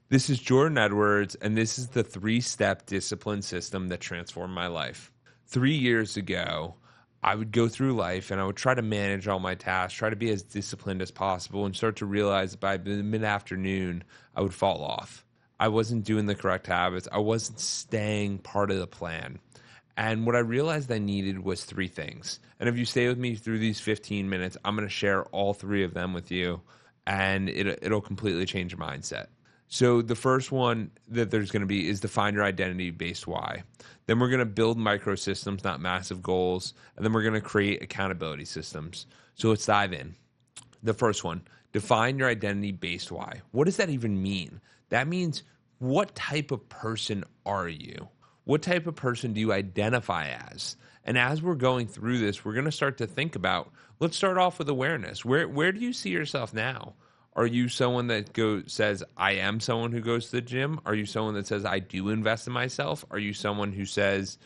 This is Jordan Edwards, and this is the 3-step discipline system that transformed my life. 3 years ago, I would go through life and I would try to manage all my tasks, try to be as disciplined as possible, and start to realize that by the mid-afternoon, I would fall off. I wasn't doing the correct habits. I wasn't staying part of the plan. And what I realized I needed was 3 things. And if you stay with me through these 15 minutes, I'm going to share all 3 of them with you, and it'll completely change your mindset. So the first one that there's going to be is define your identity-based why. Then we're going to build microsystems, not massive goals. And then we're going to create accountability systems. So let's dive in. The first one, define your identity-based why. What does that even mean? That means, what type of person are you? What type of person do you identify as? And as we're going through this, we're going to start to think about, let's start off with awareness. Where do you see yourself now? Are you someone that says, I am someone who goes to the gym? Are you someone that says, I do invest in myself? Are you someone who says,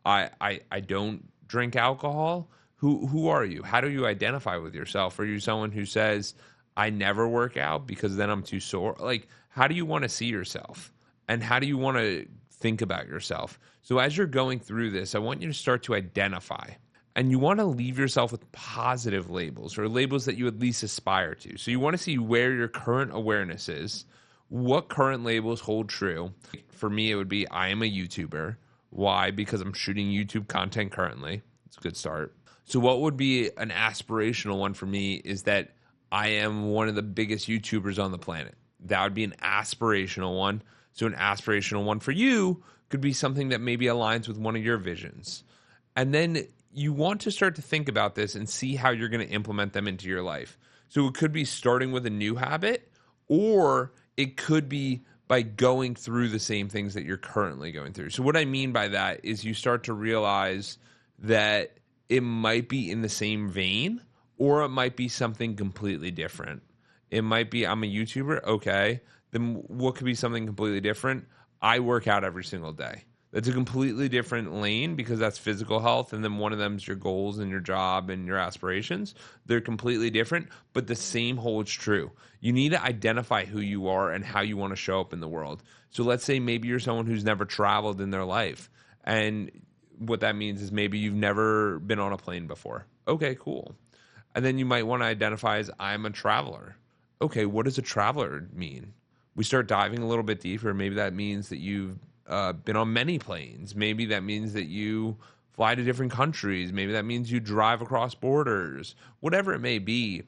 I don't drink alcohol? Who are you? How do you identify with yourself? Are you someone who says, I never work out because then I'm too sore? Like, how do you want to see yourself? And how do you want to think about yourself? So as you're going through this, I want you to start to identify. And you want to leave yourself with positive labels, or labels that you at least aspire to. So you want to see where your current awareness is, what current labels hold true. For me, it would be, I am a YouTuber. Why? Because I'm shooting YouTube content currently. It's a good start. So what would be an aspirational one for me is that I am one of the biggest YouTubers on the planet. That would be an aspirational one. So an aspirational one for you could be something that maybe aligns with one of your visions. And then you want to start to think about this and see how you're going to implement them into your life. So it could be starting with a new habit, or it could be by going through the same things that you're currently going through. So what I mean by that is you start to realize that it might be in the same vein, or it might be something completely different. It might be, I'm a YouTuber. Okay. Then what could be something completely different? I work out every single day. That's a completely different lane because that's physical health. And then one of them is your goals and your job and your aspirations. They're completely different, but the same holds true. You need to identify who you are and how you want to show up in the world. So let's say maybe you're someone who's never traveled in their life. And what that means is maybe you've never been on a plane before. Okay, cool. And then you might want to identify as, I'm a traveler. Okay, what does a traveler mean? We start diving a little bit deeper. Maybe that means that you've been on many planes. Maybe that means that you fly to different countries. Maybe that means you drive across borders, whatever it may be.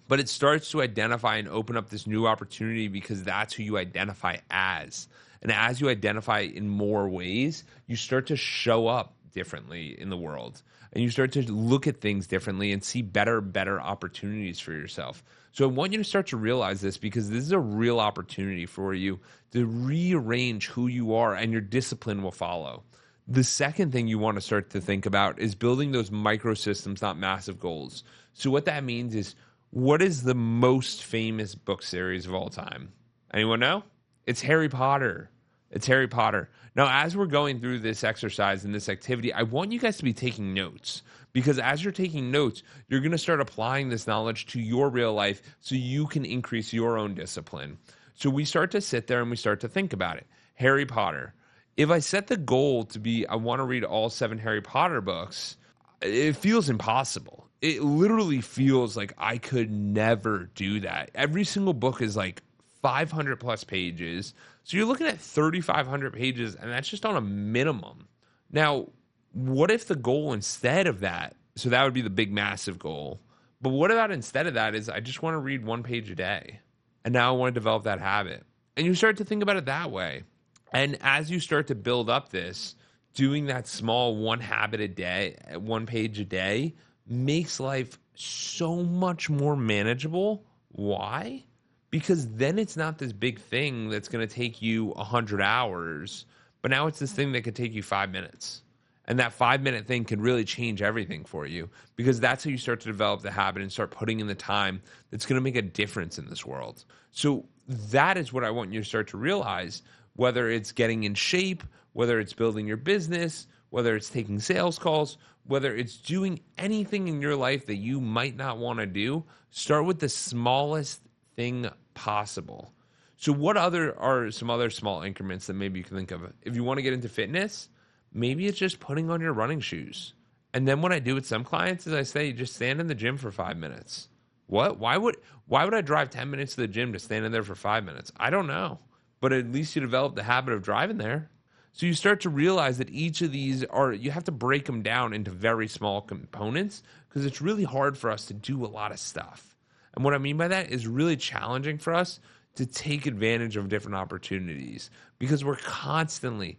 But it starts to identify and open up this new opportunity because that's who you identify as. And as you identify in more ways, you start to show up differently in the world. And you start to look at things differently and see better opportunities for yourself. So I want you to start to realize this because this is a real opportunity for you to rearrange who you are, and your discipline will follow. The second thing you want to start to think about is building those microsystems, not massive goals. So what that means is, what is the most famous book series of all time? Anyone know? It's Harry Potter. It's Harry Potter. Now, as we're going through this exercise and this activity, I want you guys to be taking notes, because as you're taking notes, you're going to start applying this knowledge to your real life so you can increase your own discipline. So we start to sit there and we start to think about it. Harry Potter. If I set the goal to be, I want to read all 7 Harry Potter books, it feels impossible. It literally feels like I could never do that. Every single book is like 500 plus pages. So you're looking at 3,500 pages, and that's just on a minimum. Now, what if the goal instead of that, so that would be the big massive goal, but what about instead of that is, I just want to read 1 page a day, and now I want to develop that habit. And you start to think about it that way. And as you start to build up this, doing that small 1 habit a day, 1 page a day, makes life so much more manageable. Why? Because then it's not this big thing that's going to take you 100 hours, but now it's this thing that could take you 5 minutes. And that 5-minute thing can really change everything for you, because that's how you start to develop the habit and start putting in the time that's going to make a difference in this world. So that is what I want you to start to realize, whether it's getting in shape, whether it's building your business, whether it's taking sales calls, whether it's doing anything in your life that you might not want to do, start with the smallest thing possible. So what other are some other small increments that maybe you can think of? If you want to get into fitness, maybe it's just putting on your running shoes. And then what I do with some clients is I say, just stand in the gym for 5 minutes. What? Why would I drive 10 minutes to the gym to stand in there for 5 minutes? I don't know. But at least you develop the habit of driving there. So you start to realize that each of these you have to break them down into very small components because it's really hard for us to do a lot of stuff. And what I mean by that is really challenging for us to take advantage of different opportunities because we're constantly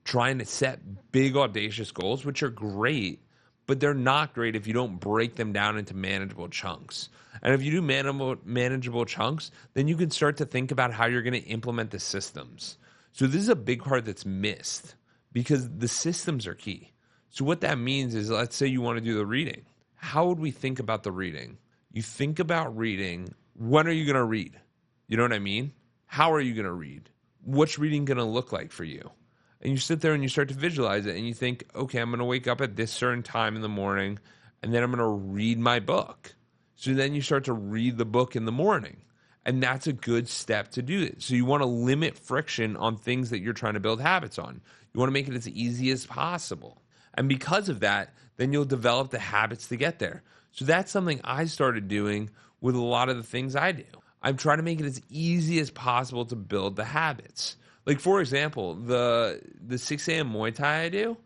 trying to set big, audacious goals, which are great, but they're not great if you don't break them down into manageable chunks. And if you do manageable chunks, then you can start to think about how you're going to implement the systems. So this is a big part that's missed because the systems are key. So what that means is, let's say you want to do the reading. How would we think about the reading? You think about reading. When are you going to read? You know what I mean? How are you going to read? What's reading going to look like for you? And you sit there and you start to visualize it and you think, okay, I'm going to wake up at this certain time in the morning and then I'm going to read my book. So then you start to read the book in the morning. And that's a good step to do it. So you want to limit friction on things that you're trying to build habits on. You want to make it as easy as possible. And because of that, then you'll develop the habits to get there. So that's something I started doing with a lot of the things I do. I'm trying to make it as easy as possible to build the habits. Like, for example, the 6 a.m. Muay Thai I do,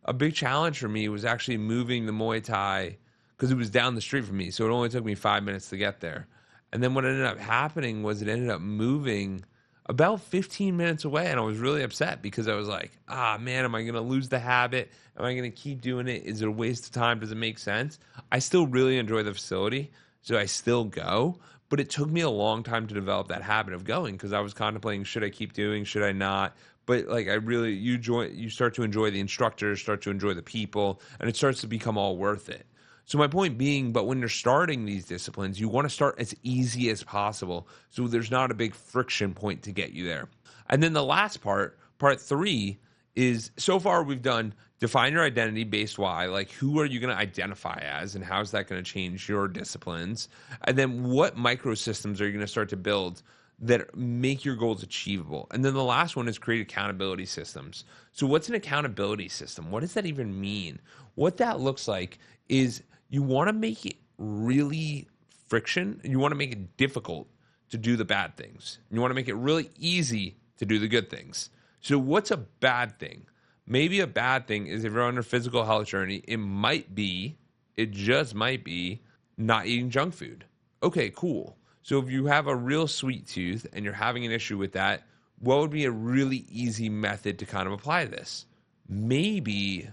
a big challenge for me was actually moving the Muay Thai because it was down the street from me. So it only took me 5 minutes to get there. And then what ended up happening was it ended up moving about 15 minutes away. And I was really upset because I was like, man, am I going to lose the habit? Am I going to keep doing it? Is it a waste of time? Does it make sense? I still really enjoy the facility, so I still go. But it took me a long time to develop that habit of going because I was contemplating, should I keep doing, should I not? But like you start to enjoy the instructors, start to enjoy the people, and it starts to become all worth it. So my point being, but when you're starting these disciplines, you want to start as easy as possible so there's not a big friction point to get you there. And then the last part 3, is so far we've done define your identity based why, like who are you going to identify as and how is that going to change your disciplines? And then what microsystems are you going to start to build that make your goals achievable? And then the last one is create accountability systems. So what's an accountability system? What does that even mean? What that looks like is you want to make it really friction. You want to make it difficult to do the bad things. You want to make it really easy to do the good things. So what's a bad thing? Maybe a bad thing is if you're on a physical health journey, it just might be not eating junk food. Okay, cool. So if you have a real sweet tooth and you're having an issue with that, what would be a really easy method to kind of apply this? Maybe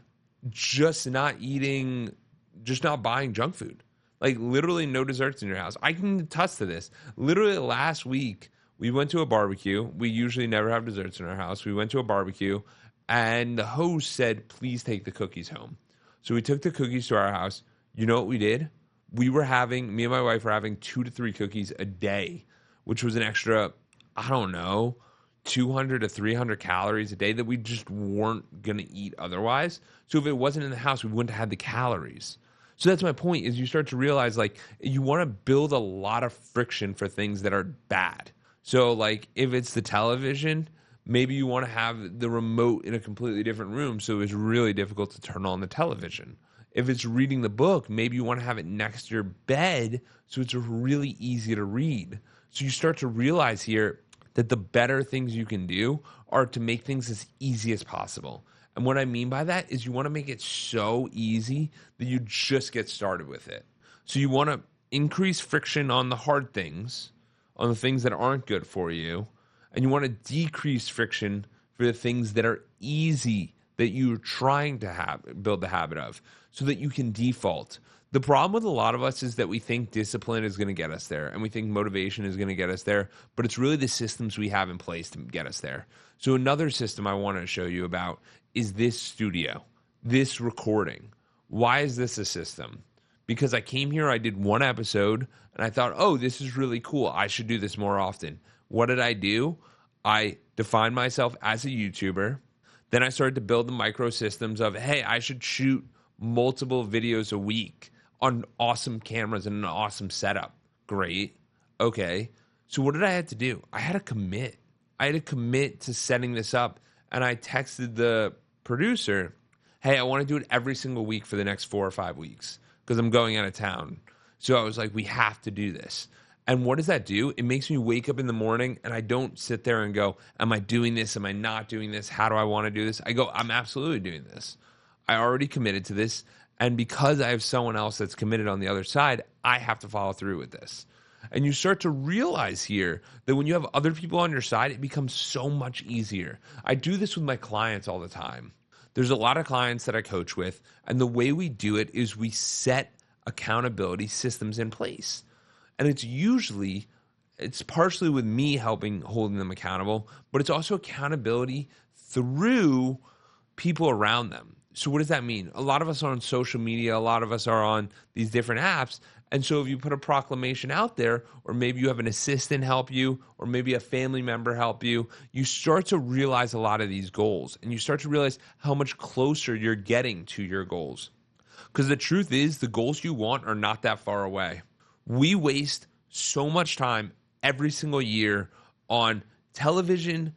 just not buying junk food. Like literally no desserts in your house. I can attest to this. Literally last week, we went to a barbecue. We usually never have desserts in our house. We went to a barbecue and the host said, please take the cookies home. So we took the cookies to our house. You know what we did? Me and my wife were having 2 to 3 cookies a day, which was an extra, 200 to 300 calories a day that we just weren't going to eat otherwise. So if it wasn't in the house, we wouldn't have had the calories. So that's my point, is you start to realize like you want to build a lot of friction for things that are bad. So like if it's the television, maybe you want to have the remote in a completely different room so it's really difficult to turn on the television. If it's reading the book, maybe you want to have it next to your bed so it's really easy to read. So you start to realize here that the better things you can do are to make things as easy as possible. And what I mean by that is you want to make it so easy that you just get started with it. So you want to increase friction on the hard things, on the things that aren't good for you, and you want to decrease friction for the things that are easy that you're trying to build the habit of so that you can default. The problem with a lot of us is that we think discipline is going to get us there and we think motivation is going to get us there, but it's really the systems we have in place to get us there. So another system I want to show you about is this studio, this recording. Why is this a system? Because I came here, I did 1 episode, and I thought, oh, this is really cool. I should do this more often. What did I do? I defined myself as a YouTuber. Then I started to build the microsystems of, hey, I should shoot multiple videos a week on awesome cameras and an awesome setup. Great. Okay. So what did I have to do? I had to commit. I had to commit to setting this up. And I texted the producer, hey, I want to do it every single week for the next 4 or 5 weeks because I'm going out of town. So I was like, we have to do this. And what does that do? It makes me wake up in the morning and I don't sit there and go, am I doing this? Am I not doing this? How do I want to do this? I go, I'm absolutely doing this. I already committed to this. And because I have someone else that's committed on the other side, I have to follow through with this. And you start to realize here that when you have other people on your side, it becomes so much easier. I do this with my clients all the time. There's a lot of clients that I coach with, and the way we do it is we set accountability systems in place. And it's partially with me holding them accountable, but it's also accountability through people around them. So what does that mean? A lot of us are on social media. A lot of us are on these different apps. And so if you put a proclamation out there, or maybe you have an assistant help you, or maybe a family member help you, you start to realize a lot of these goals. And you start to realize how much closer you're getting to your goals. Because the truth is, the goals you want are not that far away. We waste so much time every single year on television,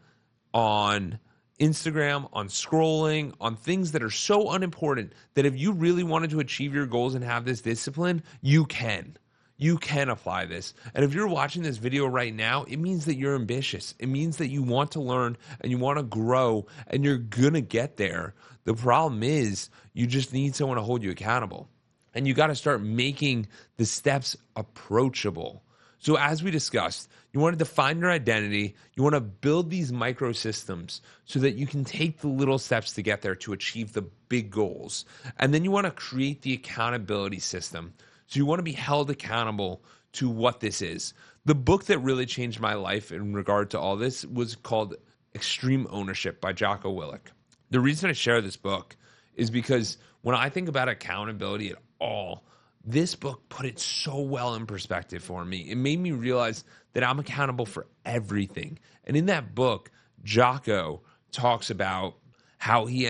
on Instagram, on scrolling, on things that are so unimportant that if you really wanted to achieve your goals and have this discipline, you can. You can apply this. And if you're watching this video right now, it means that you're ambitious. It means that you want to learn and you want to grow and you're going to get there. The problem is you just need someone to hold you accountable. And you got to start making the steps approachable. So as we discussed, you want to define your identity. You want to build these microsystems so that you can take the little steps to get there to achieve the big goals. And then you want to create the accountability system. So you want to be held accountable to what this is. The book that really changed my life in regard to all this was called Extreme Ownership by Jocko Willink. The reason I share this book is because when I think about accountability at all, this book put it so well in perspective for me. It made me realize that I'm accountable for everything. And in that book, Jocko talks about how he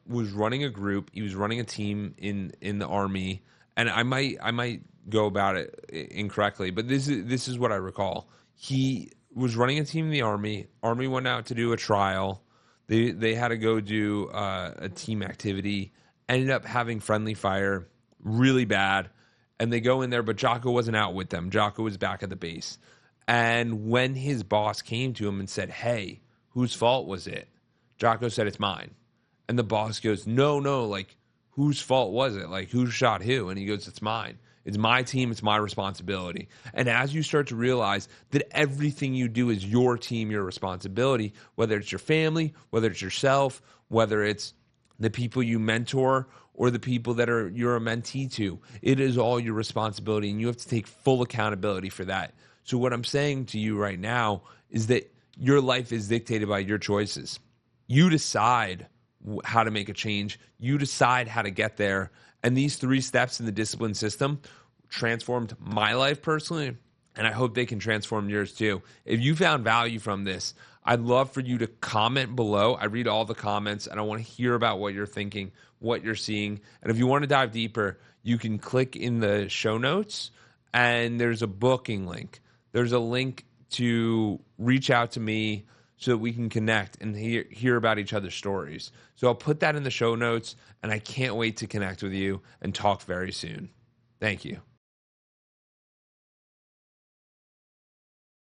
was running a group. He was running a team in the army. And I might go about it incorrectly, but this is what I recall. He was running a team in the army. Army went out to do a trial. They had to go do a team activity. Ended up having friendly fire, really bad. And they go in there, but Jocko wasn't out with them. Jocko was back at the base. And when his boss came to him and said, hey, whose fault was it? Jocko said, it's mine. And the boss goes, no, like, whose fault was it? Like, who shot who? And he goes, it's mine. It's my team. It's my responsibility. And as you start to realize that everything you do is your team, your responsibility, whether it's your family, whether it's yourself, whether it's the people you mentor, or the people that you're a mentee to. It is all your responsibility, and you have to take full accountability for that. So what I'm saying to you right now is that your life is dictated by your choices. You decide how to make a change. You decide how to get there. And these 3 steps in the discipline system transformed my life personally, and I hope they can transform yours too. If you found value from this, I'd love for you to comment below. I read all the comments, and I want to hear about what you're thinking, what you're seeing. And if you want to dive deeper, you can click in the show notes, and there's a booking link. There's a link to reach out to me so that we can connect and hear about each other's stories. So I'll put that in the show notes, and I can't wait to connect with you and talk very soon. Thank you.